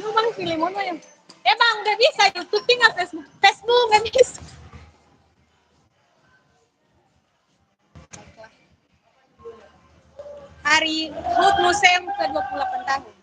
Lu bang pilih mono yang. Bang nggak bisa YouTube tinggal Facebook. Facebook nggak bisa. Hari HUT Museum ke-28 tahun.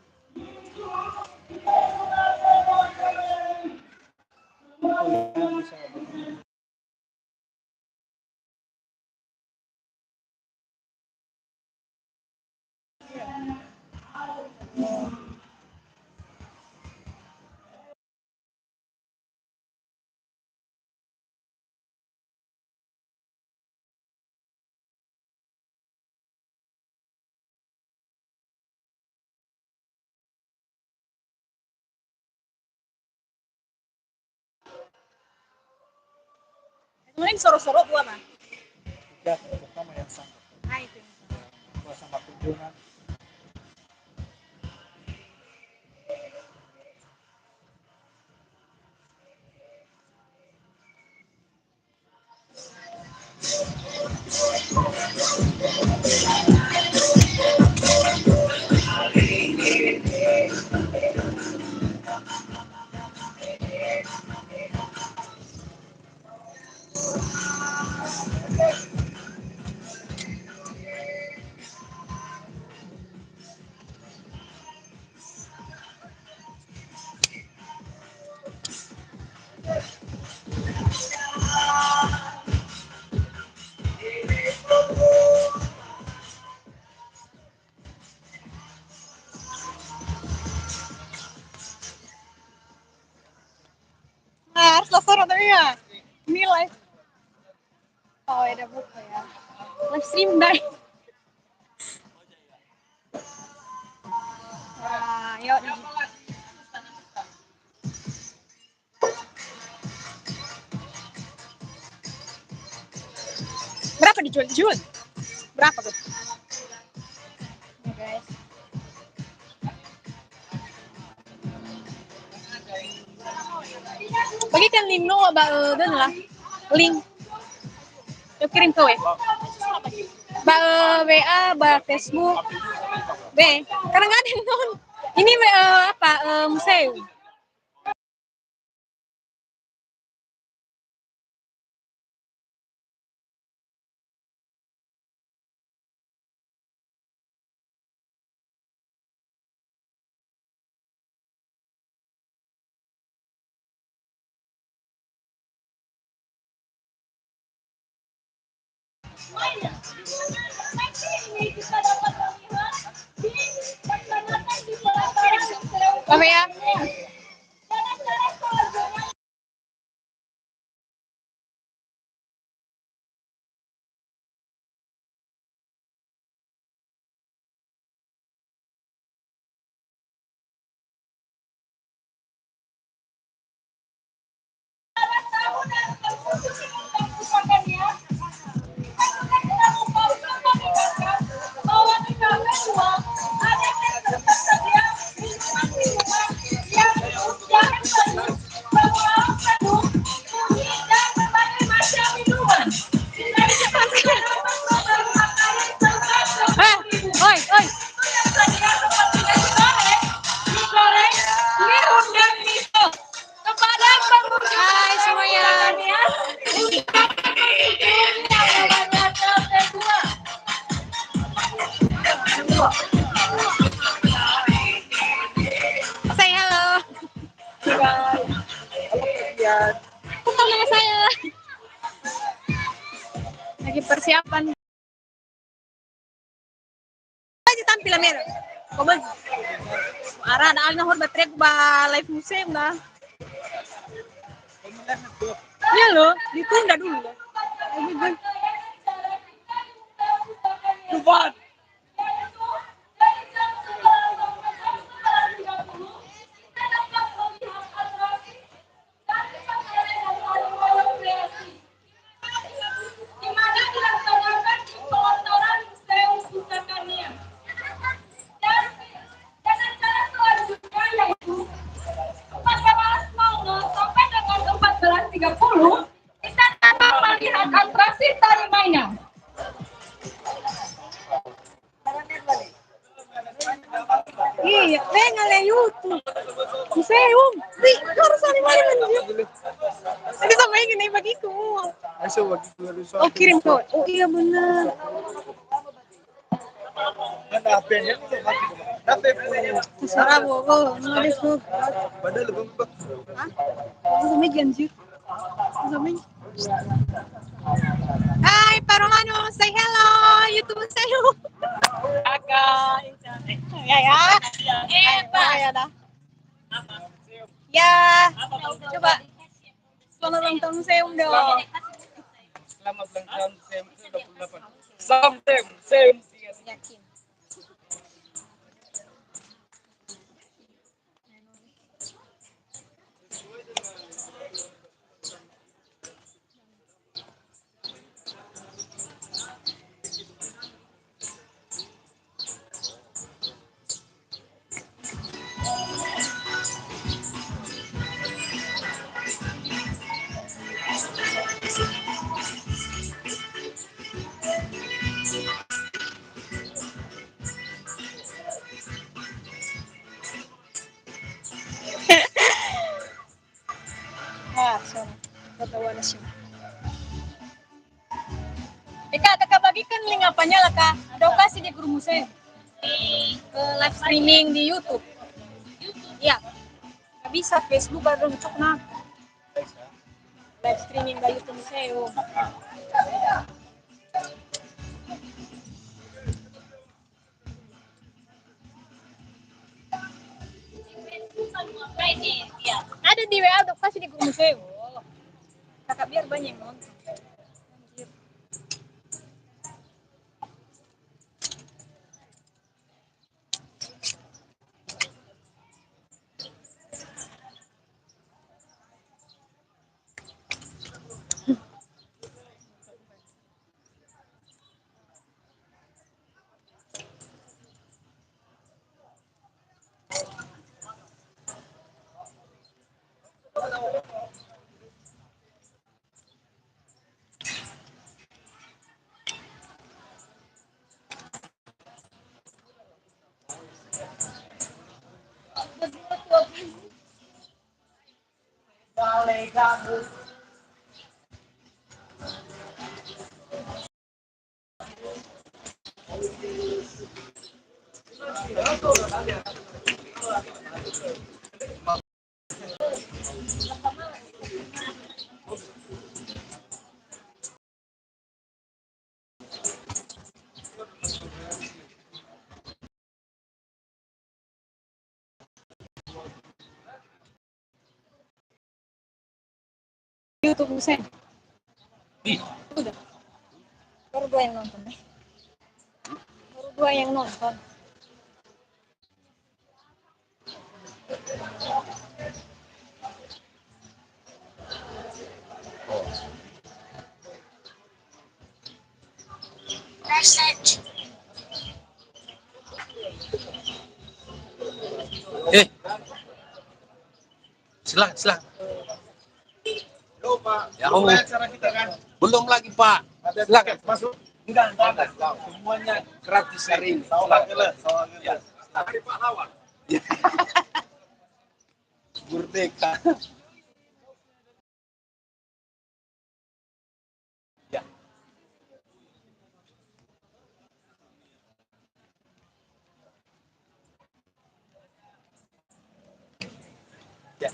Kemudian soro-soro gua mah. Tiga pertama yang sama. Nah itu. Gua sama kunjungan. Nah, harus soro tapi ya. Ini live. Oh, ada buku ya. Live stream dai. Wah, yuk. Berapa dijual? Berapa tuh? Guys. Bagikan link no dan lah. Link. Yuk kirim ke WA, Facebook. Karena nggak ada yang nonton. Ini museum. Apa ya? Hai semuanya. Say hello. Kok tahu nama saya? Lagi persiapan. Aja tampil merah. Kau bagi. Arah ada alna hor batrek ba live museum dah. Iya loh, ditunda dulu. Cepat. Kita dapat melihat atraksi tari mainan. Iya, ngale YouTube. Museum. Di, harus saling main anjir. Tadi sama yang gini bagiku. Ayo bagi dua dulu Oh, kirim kok. Oh iya benar. Ada HP-nya nih, HP Terserah bobo. Nulis tuh. Padahal lebih Hah? Sama anjir. Sama. Hai Pak Romano, say hello. YouTube saya. Kakak. Ya ya. Ya dah. Ya. Coba. Selamat ulang tahun museum dong. Selamat ulang tahun SEM 28. Salam SEM, SEM. Yakin. Ah, sorry. Tatawa na siya. Kakak bagikan link apanya lah kak? Ada kasih di guru musik. Live streaming di YouTube. Iya. Nggak bisa Facebook ada untuk nah. Live streaming di YouTube museum. Ada di WA ada kasih di guru museum. Kakak biar banyak yang nonton. YouTube museum. Udah. Baru dua yang nonton deh. Baru dua yang nonton. Silakan, silakan. Halo Pak, Ya, mulai acara kita kan? belum lagi Pak. Ada Silakan. tiket masuk? Enggak, semuanya gratis hari ini. Ya. Hari pahlawan. Merdeka. Ya. Ya.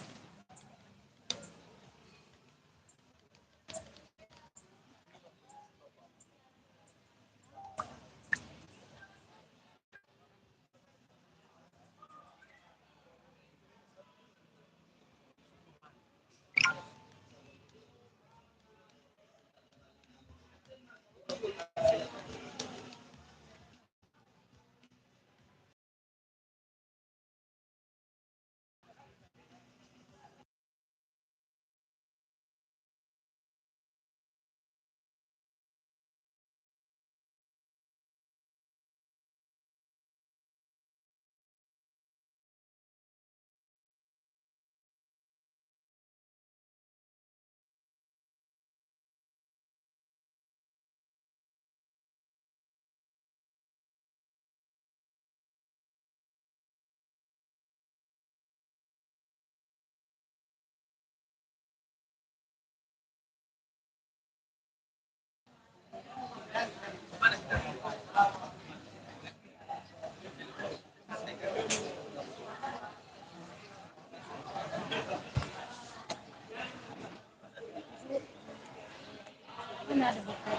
mana ada buka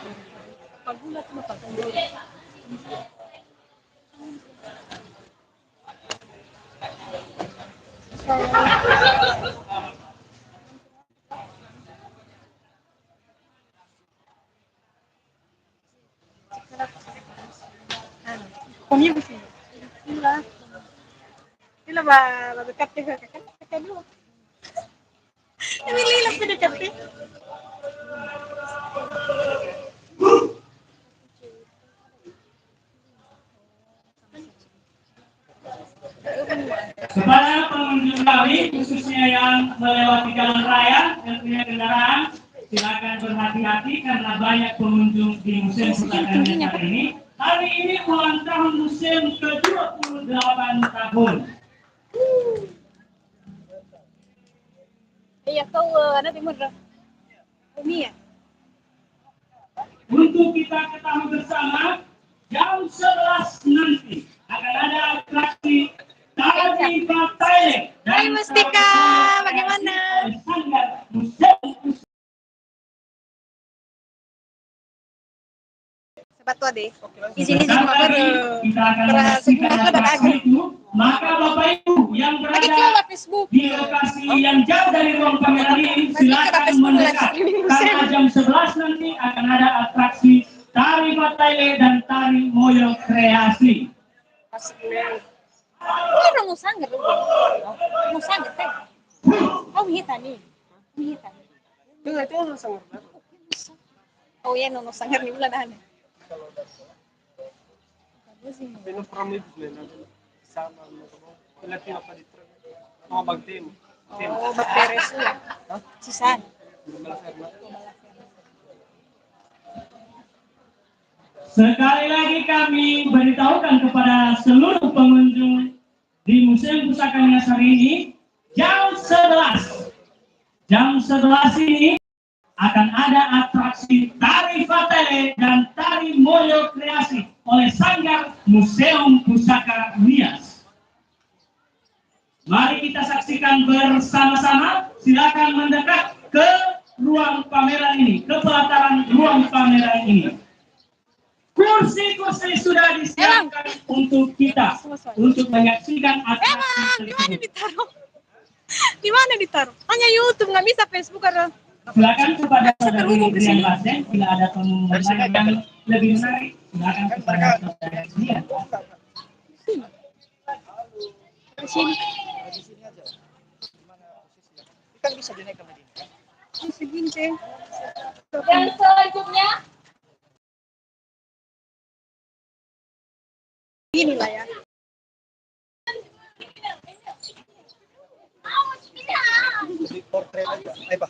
pagula tuh pagula. Komnya bisa. Sila. Sila ba dekat ke kakak dulu. Ini lila dekat ke. Kepada pengunjung kami, khususnya yang melewati jalan raya dan punya kendaraan, silakan berhati-hati karena banyak pengunjung di Museum Pusaka Nias hari ini. Hari ini ulang tahun museum ke-28 tahun. Iya kau ada timur dah. Ini ya. Untuk kita ketahui bersama, jam 11 nanti akan ada atraksi Tari Thailand. Hai Mustika, bagaimana? Sahabat tuh deh. Di sini jadi makan maka Bapak Ibu yang berada Facebook. di lokasi yang jauh dari ruang kamera ini silakan mendekat karena jam 11 nanti akan ada atraksi Tari Thailand dan Tari Moyo Kreasi. Ini belum musangger. Musangger teh. Oh hitam nih. Hitam. Itu langsung sangat. Oh iya nono sangger nih bulan ada. Pino pramid na sama Filipino pa dito. Mga mag-team. Oh, Baperes ya. Sisan. Sekali lagi kami beritahukan kepada seluruh pengunjung di Museum Pusaka Nias hari ini, jam 11. Jam 11 ini akan ada atraksi Tari Thailand dan Tari Moyo Kreasi oleh Sanggar Museum Pusaka Nias. Mari kita saksikan bersama-sama. Silakan mendekat ke ruang pameran ini, ke pelataran ruang pameran ini. Kursi-kursi sudah disiapkan untuk kita, untuk menyaksikan atraksi Di mana ditaruh? Di mana ditaruh? Hanya YouTube, nggak bisa Facebook karena. Silakan kepada saudari Rian Basen, bila ada pengumuman yang lebih menarik, silakan kepada saudara Rian. Di sini. Kan bisa dinaik ke Medina. Di segini sih. Dan selanjutnya Inilah ya. Jadi portrait aja. Ay ba?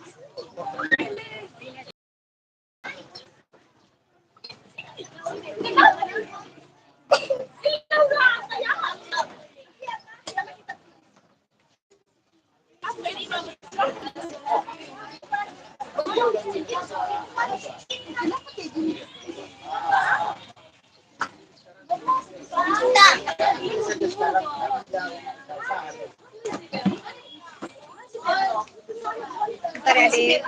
Bentar ya, Dek.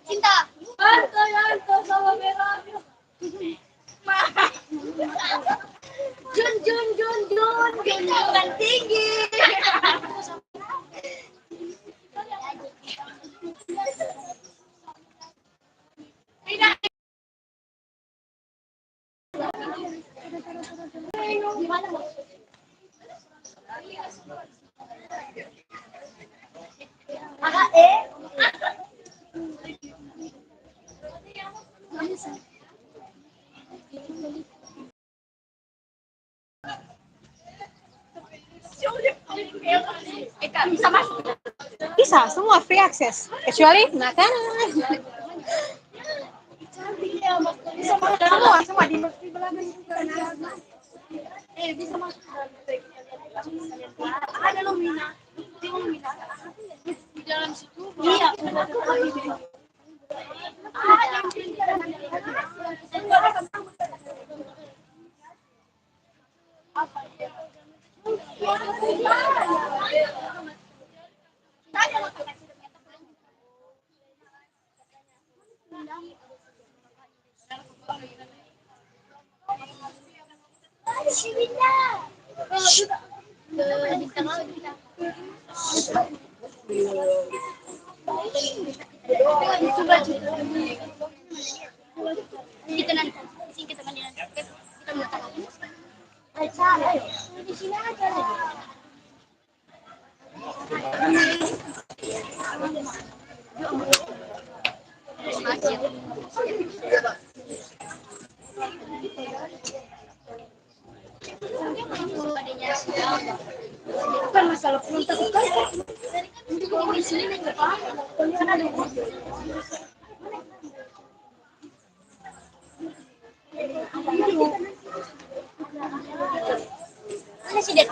cinta. Harta sama merah. Jun tinggi. Gimana mau? Bisa masuk. Bisa, semua free access. Kecuali makanan. Semua di belakang juga. Bisa masuk. Ada Lumina. Di Lumina. Di dalam situ. Iya. Bintang laut kita. Coba kita nanti sini kita mandi nanti kita mendatang di sini aja bukan masalah pulang tapi kan di sini kan ada mana sih dia?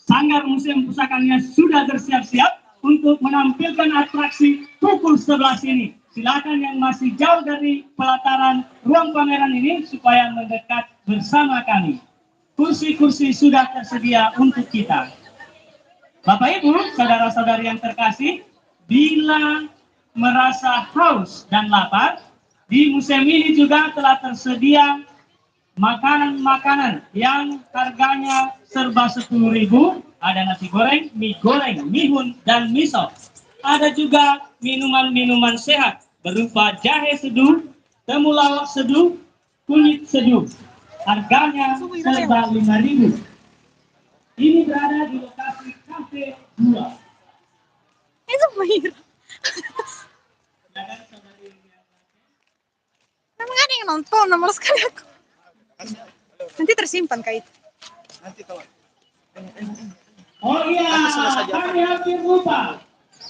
Sanggar Museum Pusakanya sudah bersiap-siap untuk menampilkan atraksi pukul 11 ini. Silakan yang masih jauh dari pelataran ruang pameran ini supaya mendekat bersama kami. Kursi-kursi sudah tersedia untuk kita. Bapak Ibu, saudara-saudari yang terkasih, bila merasa haus dan lapar, di museum ini juga telah tersedia makanan-makanan yang harganya serba 10.000. Ada nasi goreng, mie goreng, mihun, dan miso. Ada juga minuman-minuman sehat berupa jahe seduh, temulawak seduh, kunyit seduh. Harganya serba 5.000. Ini berada di lokasi Cafe 2. Itu Mahir. Memang ada yang nonton, nomor sekali aku. Nanti tersimpan kah itu? Nanti kawan. Oh iya, kami hampir lupa.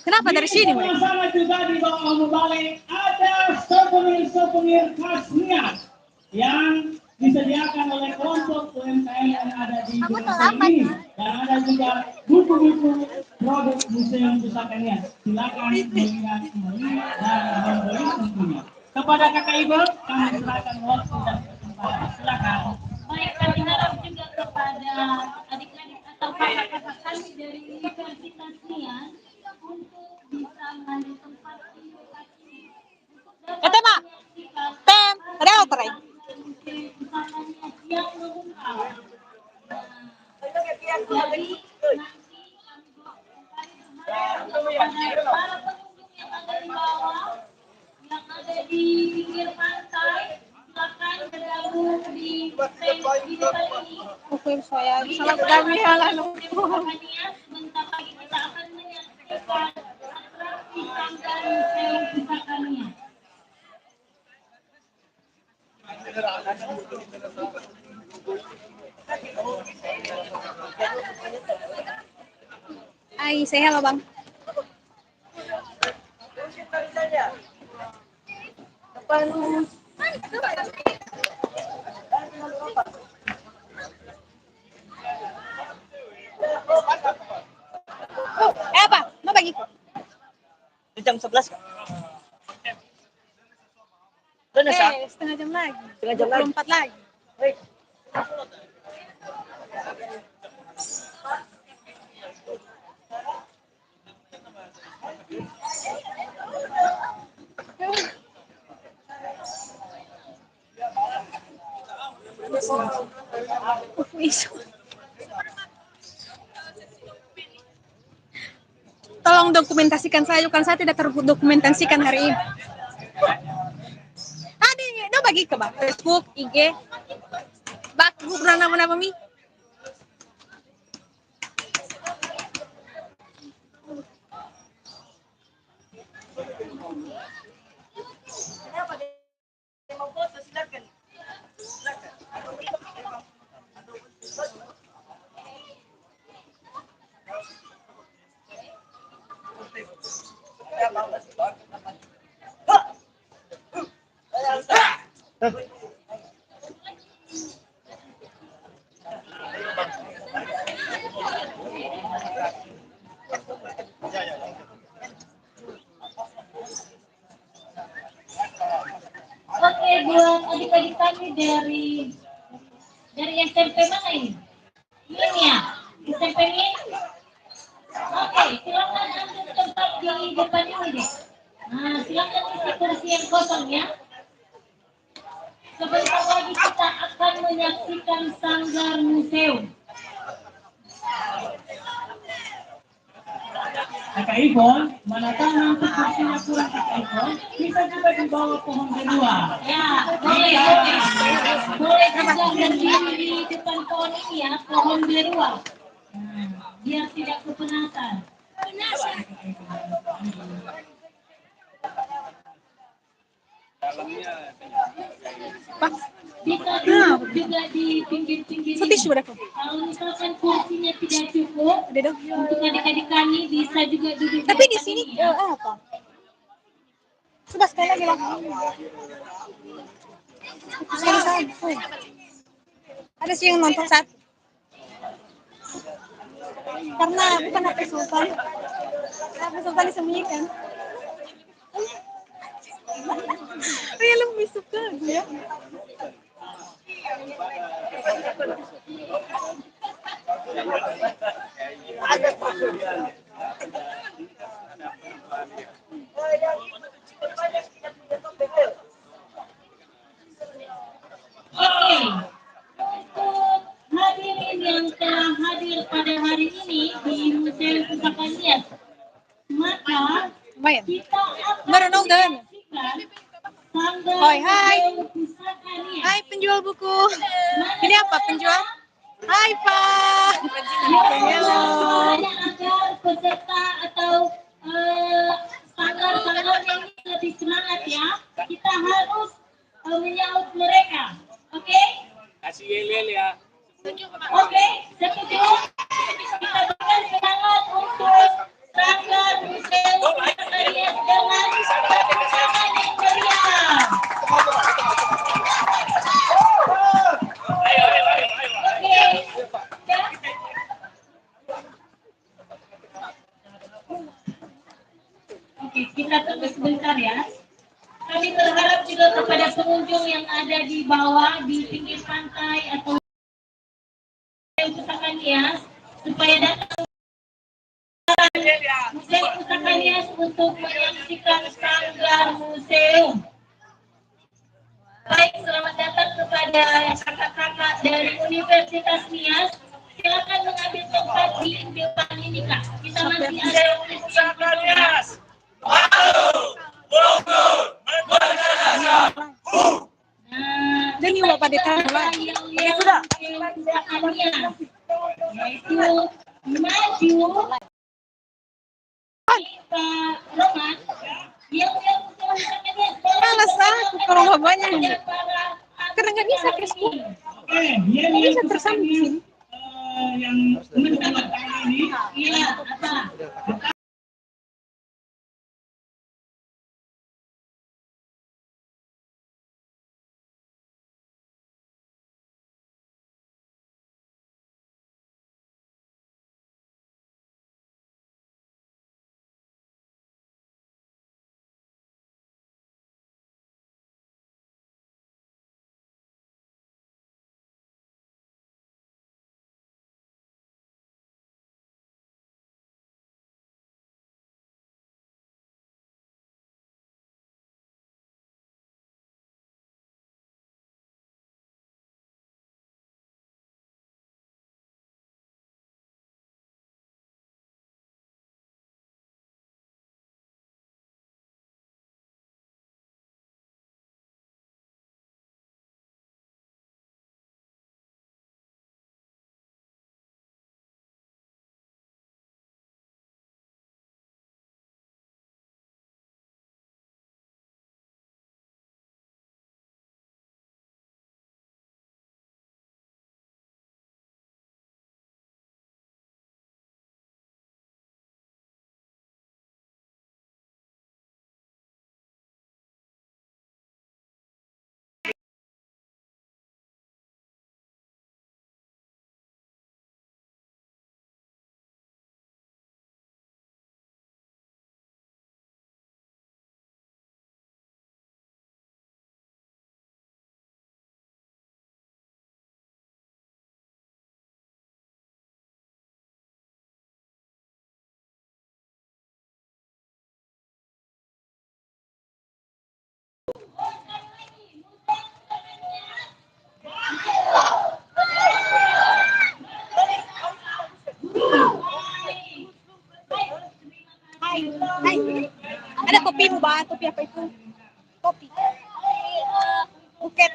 Kenapa dari sini mereka? Sama juga di bawah Mubalik ada souvenir khasnya yang disediakan oleh kelompok UMKM yang ada di museum ini. Dan ada juga buku-buku produk Museum Pusakanya. Silakan melihat dan membeli tentunya. Kepada kakak ibu, kami serahkan waktu dan kesempatan. Silakan. Baik, kami harap juga kepada adik-adik atau kakak-kakak kami dari Universitas Nias untuk bisa mengambil tempat di lokasi ini. Kata Pak, Tem, ada apa nih? Pusakanya siap membuka. Jadi nanti kami kepada para pengunjung yang ada di bawah, yang ada di pinggir pantai, silakan bergabung di stand di depan ini. Oke, saya salah kami lalu. Sebentar lagi kita akan menyaksikan atraksi sanggar Museum Pusakanya. Ay, say hello, Bang. Apa? Mau bagi? Jam 11 kan? Benar sah? Setengah jam lagi. Setengah jam lagi. 24 lagi. Baik. Isu. Tolong dokumentasikan saya, kan saya tidak terdokumentasikan hari ini. No bagi ke bak Facebook, IG, bak pernah nama mi. Oke, buat adik-adik kami dari SMP mana ini? Ini ya, SMP ini. Oke, silakan ambil tempat di depan ini deh. Nah, silakan isi kursi yang kosong ya. Sebentar lagi kita akan menyaksikan sanggar museum. Kakak Ivon, manakala nanti kursinya kurang Kakak Ivon, bisa juga dibawa pohon kedua. Ya, boleh juga berdiri di depan pohon ini ya, pohon beruang. Nah, biar tidak kepanasan. Bisa duduk juga di pinggir-pinggir ini. Setisu berapa? Kalau misalkan kursinya tidak cukup, untuk adik-adik kami bisa juga duduk Tapi di depan sini ini ya. apa? Sudah sekali lagi lah. Ada sih yang nonton saat karena bukan HP Sultan. HP Sultan disembunyikan. Oh ya, lebih suka ya. Oke, untuk hadirin yang telah hadir pada hari ini di Museum Pusaka Nias, maka Lumayan. kita akan Baru nonton. menyaksikan sanggar Hai, hai. Museum Pusaka Nias. Hai penjual buku. Ini apa penjual? Hai Pak. Hello. Hanya agar peserta atau sanggar-sanggar ini lebih semangat ya. Kita harus menyambut mereka. Oke? Kasih yel ya. Oke, setuju? Kita berikan semangat untuk sanggar museum Pusaka Nias dengan tepuk tangan yang meriah. Oke. Ya. Oke, kita tunggu sebentar ya. Kami berharap juga kepada pengunjung yang ada di bawah, di pinggir pantai atau Museum Pusaka Nias, supaya datang Museum Pusaka Nias untuk menyaksikan sanggar museum. Baik, selamat datang kepada kakak-kakak dari Universitas Nias. Silakan mengambil tempat di depan ini, Kak. Kita masih ada Pusaka Nias. Nah, Dan ini Bapak Dekan mulai. ya sudah. Yaitu maju Pak Roman yang Malas aku ke rumah banyak. Karena nggak bisa Facebook. Dia Nggak bisa tersambung di sini. yang mendapat ini. Iya, apa? apa itu? Topi. Buket.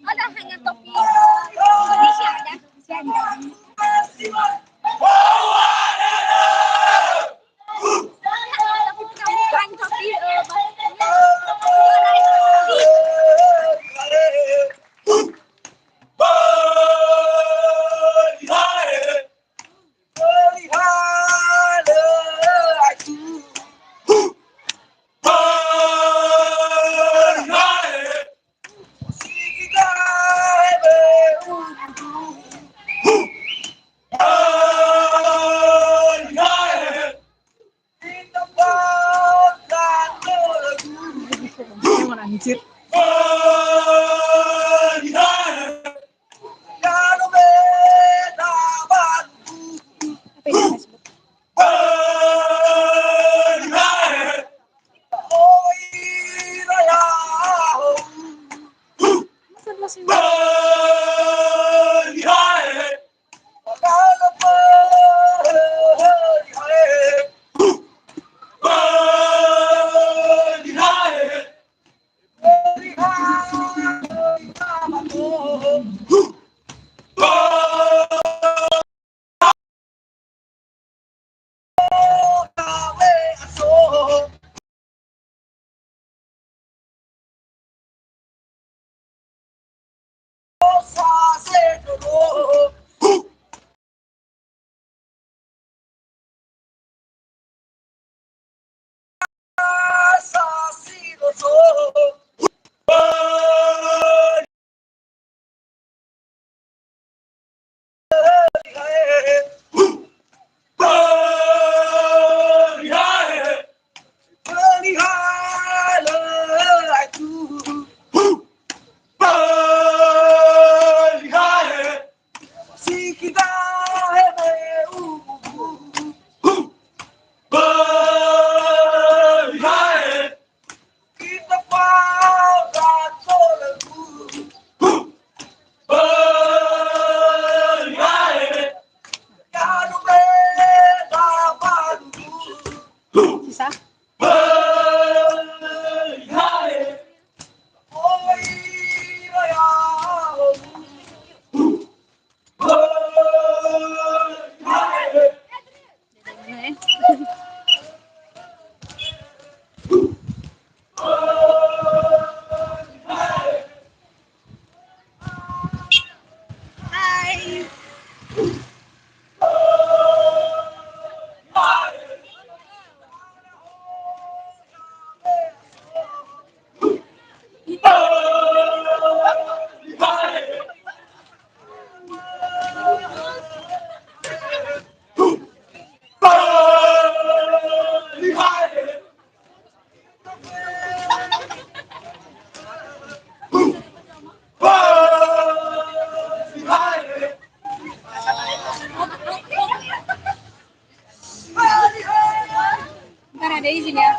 Ada hanya topi Indonesia ada. Masih ada. Bukan topi anjir. Apa ini Facebook? Sisa? Ntar ada izin ya.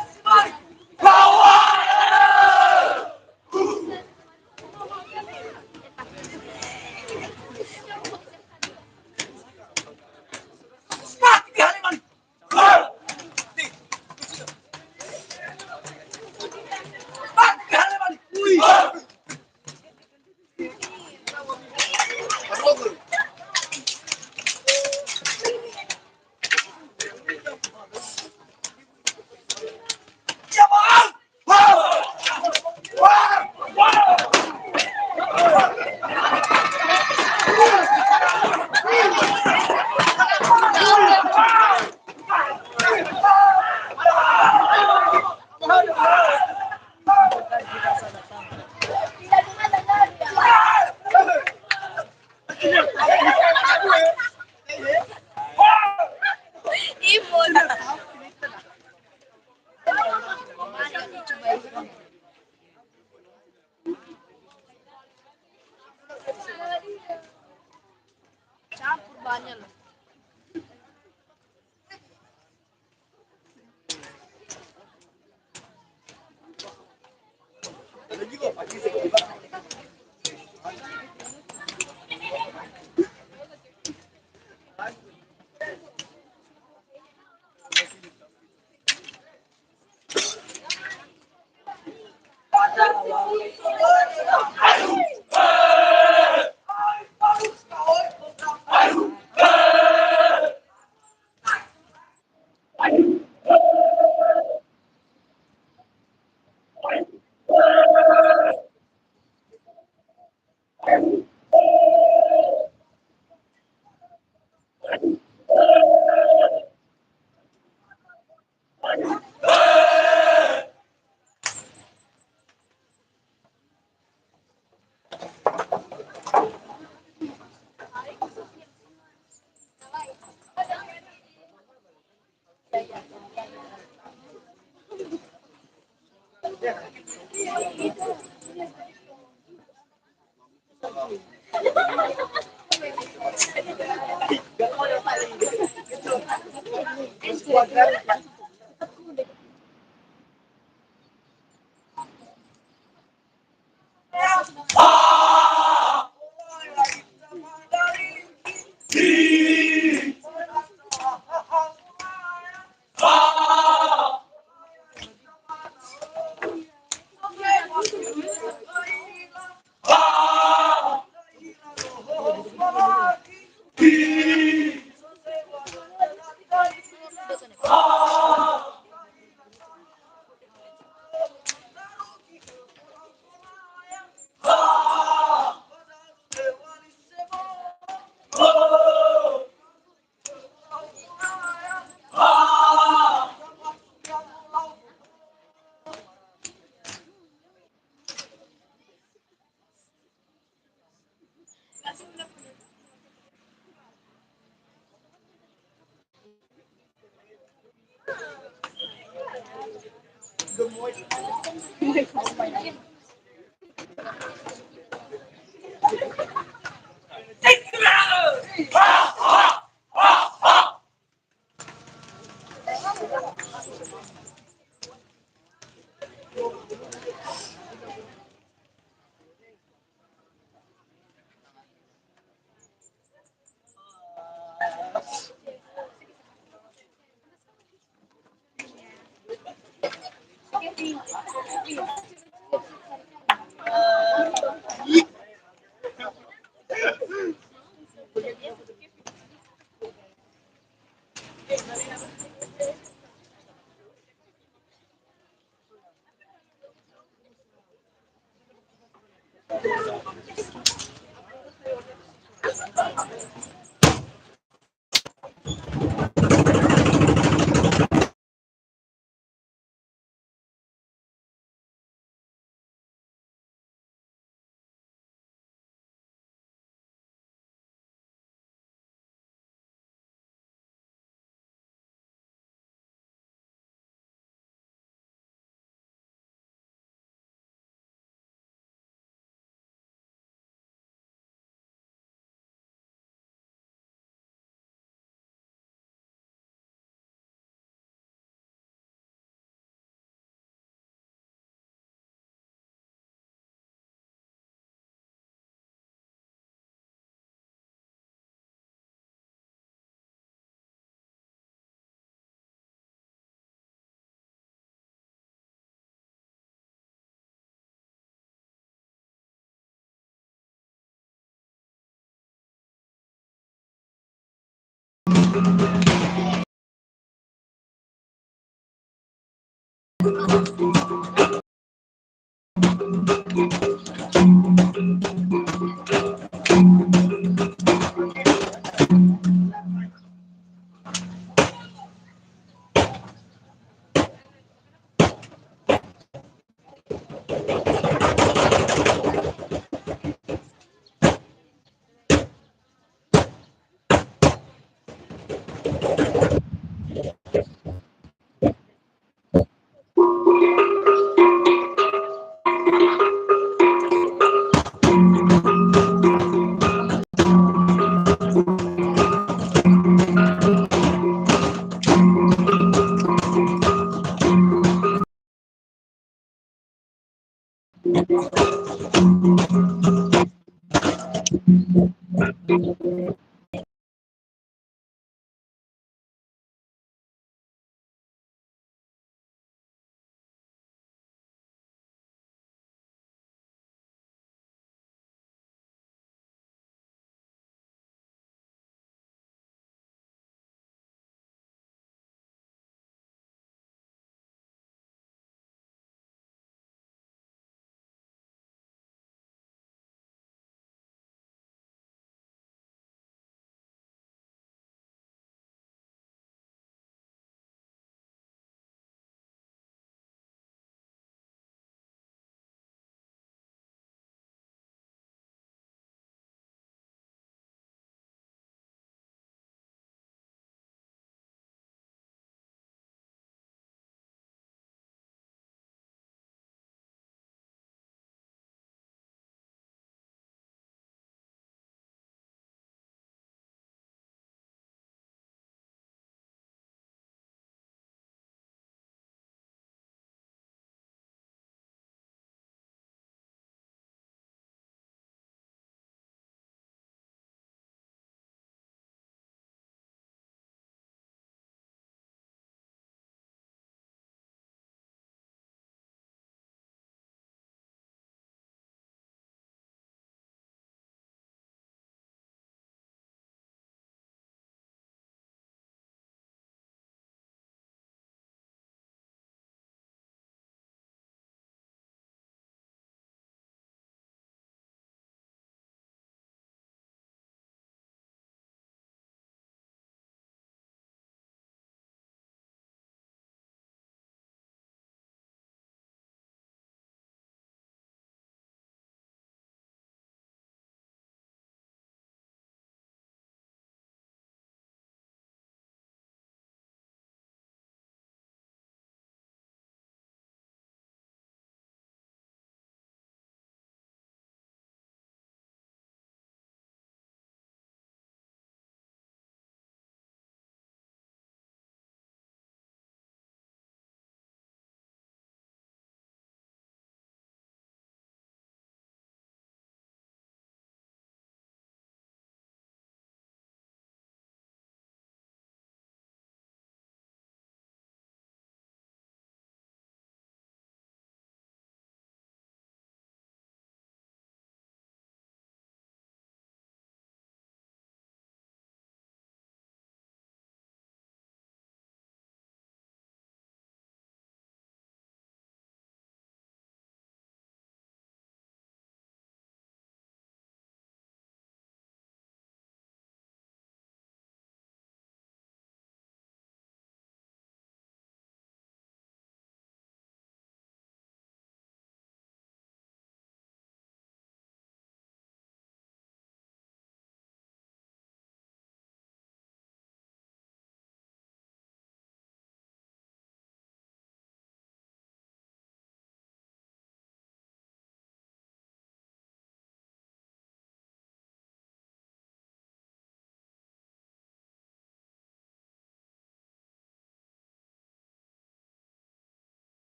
Campur banyak loh.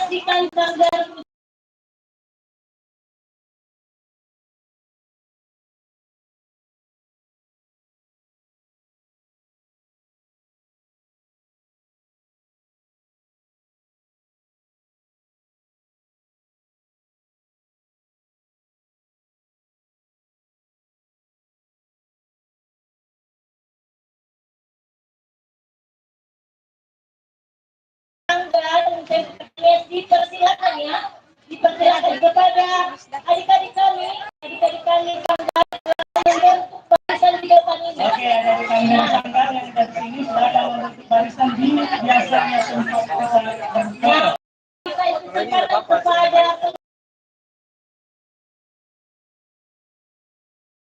Di Sanggar dipersilakan ya, dipersilakan kepada adik-adik kami untuk barisan di depan ini. Oke, ada rekan-rekan yang dari sini silakan untuk barisan di biasanya tempat